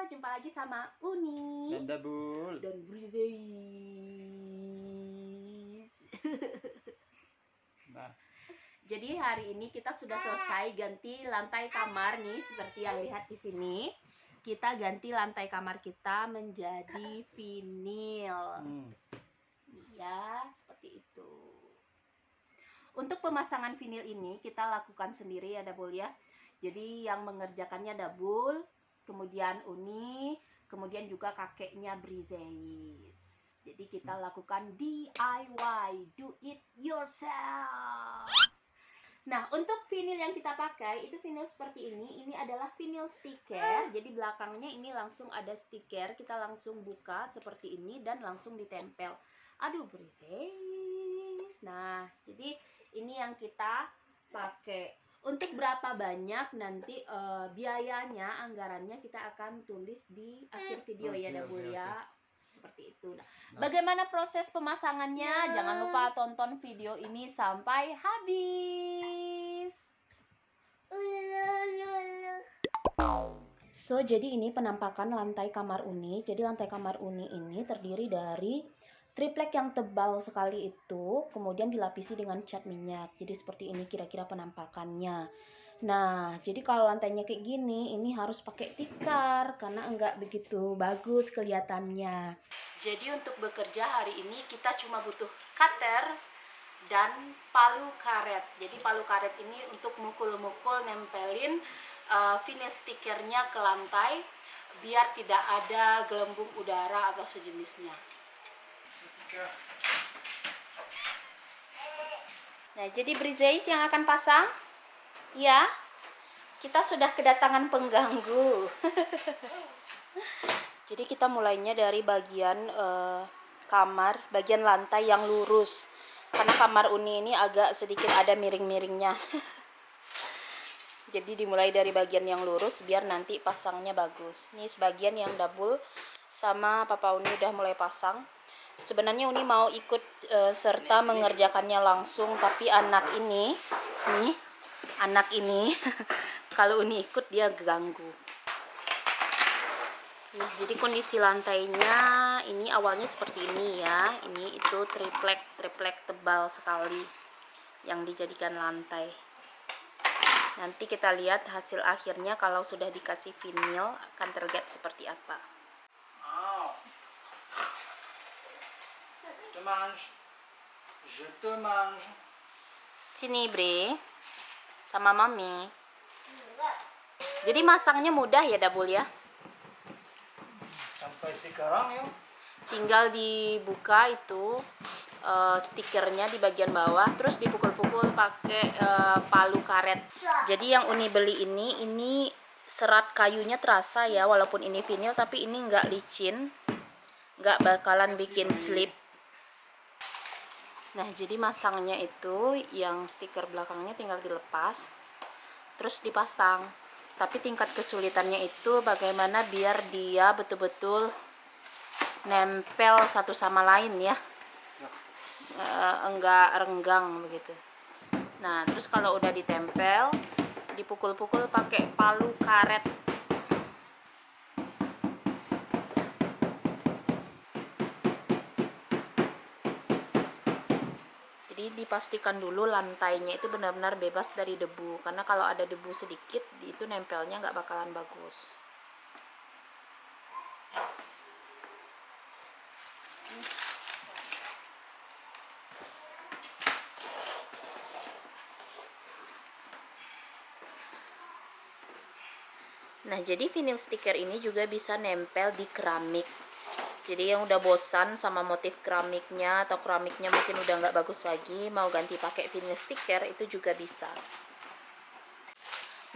jumpa lagi sama Uni dan Dabul dan Brizeis. Nah, Jadi hari ini kita sudah selesai ganti lantai kamar nih, seperti yang lihat di sini. Kita ganti lantai kamar kita menjadi vinil. Ya, seperti itu. Untuk pemasangan vinil ini kita lakukan sendiri ya Dabul ya. Jadi yang mengerjakannya Dabul, kemudian Uni, kemudian juga kakeknya Brizeis. Jadi kita lakukan DIY, do it yourself. Nah, untuk vinil yang kita pakai itu vinil seperti ini. Ini adalah vinil stiker. Jadi belakangnya ini langsung ada stiker. Kita langsung buka seperti ini dan langsung ditempel. Aduh, Brizeis. Nah, jadi ini yang kita pakai. Untuk berapa banyak nanti biayanya, anggarannya kita akan tulis di akhir video ya Dabul ya. Seperti itu. Nah, bagaimana proses pemasangannya? Jangan lupa tonton video ini sampai habis. So, jadi ini penampakan lantai kamar Uni. Jadi lantai kamar Uni ini terdiri dari triplek yang tebal sekali itu, kemudian dilapisi dengan cat minyak. Jadi seperti ini kira-kira penampakannya. Nah, jadi kalau lantainya kayak gini, ini harus pakai tikar karena enggak begitu bagus kelihatannya. Jadi untuk bekerja hari ini kita cuma butuh cutter dan palu karet. Jadi palu karet ini untuk mukul-mukul nempelin vinil stikernya ke lantai biar tidak ada gelembung udara atau sejenisnya. Nah, jadi Brizeis yang akan pasang. Ya, kita sudah kedatangan pengganggu. Jadi kita mulainya dari bagian kamar, bagian lantai yang lurus. Karena kamar Uni ini agak sedikit ada miring-miringnya. Jadi dimulai dari bagian yang lurus biar nanti pasangnya bagus. Ini sebagian yang Dabul sama Papa Uni udah mulai pasang. Sebenarnya Uni mau ikut serta mengerjakannya langsung, tapi anak ini kalau Uni ikut dia ganggu. Nah, jadi kondisi lantainya ini awalnya seperti ini ya. Ini itu triplek tebal sekali yang dijadikan lantai. Nanti kita lihat hasil akhirnya kalau sudah dikasih vinil akan terlihat seperti apa. Je te mange. Sini Bre, sama Mami. Jadi masangnya mudah ya Dabul ya. Sampai sekarang ya. Tinggal dibuka itu stikernya di bagian bawah, terus dipukul-pukul pakai palu karet. Jadi yang Uni beli ini serat kayunya terasa ya, walaupun ini vinil tapi ini nggak licin, nggak bakalan bikin slip. Nah, jadi masangnya itu yang stiker belakangnya tinggal dilepas terus dipasang. Tapi tingkat kesulitannya itu bagaimana biar dia betul-betul nempel satu sama lain ya. Enggak renggang begitu. Nah, terus kalau udah ditempel, dipukul-pukul pakai palu karet. Jadi dipastikan dulu lantainya itu benar-benar bebas dari debu, karena kalau ada debu sedikit itu nempelnya nggak bakalan bagus. Nah, jadi vinil stiker ini juga bisa nempel di keramik. Jadi yang udah bosan sama motif keramiknya atau keramiknya mungkin udah nggak bagus lagi, mau ganti pakai vinil stiker itu juga bisa.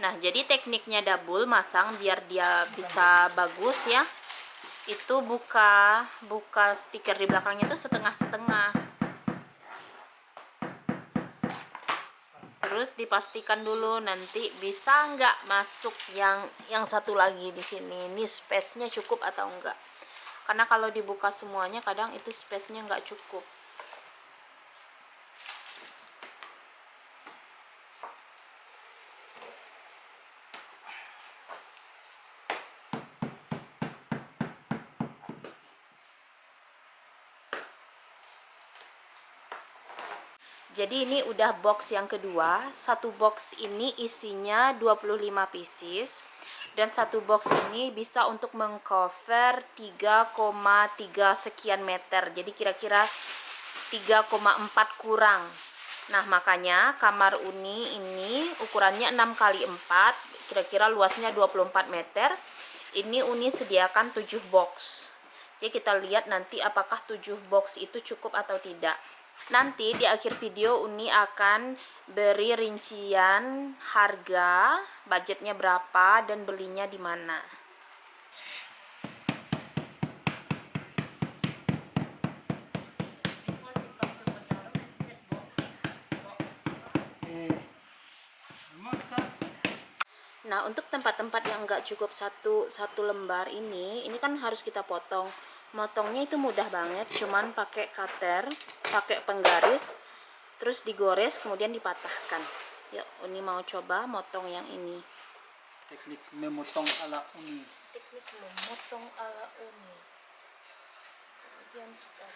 Nah, jadi tekniknya Dabul masang biar dia bisa bagus ya. Itu buka stiker di belakangnya itu setengah-setengah. Terus dipastikan dulu nanti bisa nggak masuk yang satu lagi di sini. Ini space-nya cukup atau enggak? Karena kalau dibuka semuanya kadang itu space-nya nggak cukup. Jadi ini udah box yang kedua. Satu box ini isinya 25 pieces. Dan satu box ini bisa untuk mengcover 3,3 sekian meter. Jadi kira-kira 3,4 kurang. Nah, makanya kamar Uni ini ukurannya 6 kali 4, kira-kira luasnya 24 meter. Ini Uni sediakan 7 box. Jadi kita lihat nanti apakah 7 box itu cukup atau tidak. Nanti di akhir video Uni akan beri rincian harga, budgetnya berapa, dan belinya di mana. Nah, untuk tempat-tempat yang nggak cukup satu lembar ini kan harus kita potong. Motongnya itu mudah banget, cuman pakai cutter, pakai penggaris, terus digores, kemudian dipatahkan. Yuk, Uni mau coba motong yang ini. Teknik memotong ala Uni. Teknik memotong ala Uni. Kemudian kita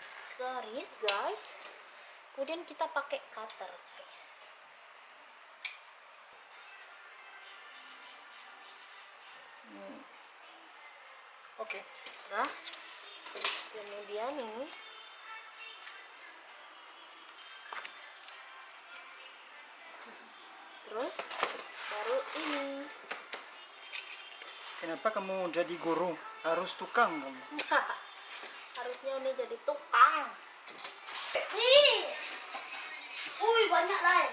garis, guys. Kemudian kita pakai cutter, guys. Oke. Nah, kemudian ini terus baru ini. Kenapa kamu jadi guru? Harus tukang kamu. Harusnya Uni jadi tukang. Wih, banyak lah.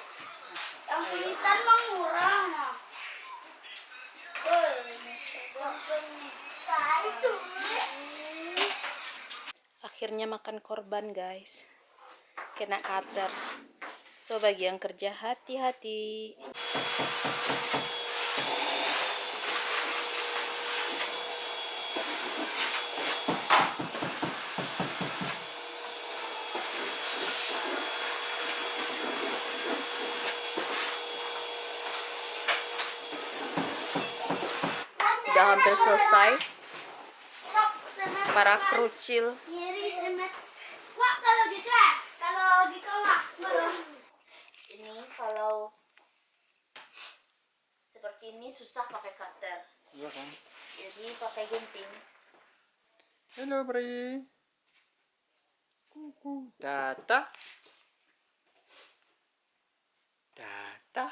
Yang tulisan mah murah. Akhirnya makan korban, guys. Kena cutter. So, bagi yang kerja hati-hati. Udah hampir selesai. Para krucil. Wah, kalau di kelas, kalau di kelas, Ini kalau seperti ini susah pakai cutter. Iya kan? Jadi pakai gunting. Halo, Bri. Kuku. Data. Data.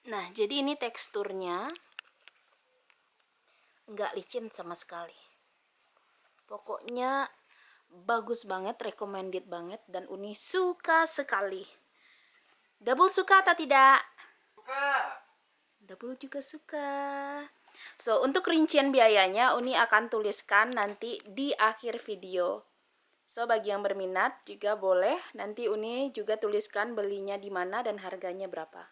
Nah, jadi ini teksturnya nggak licin sama sekali. Pokoknya bagus banget, recommended banget, dan Uni suka sekali. Double suka atau tidak? Suka. Double juga suka. So, untuk rincian biayanya Uni akan tuliskan nanti di akhir video. So, bagi yang berminat juga boleh nanti Uni juga tuliskan belinya di mana dan harganya berapa.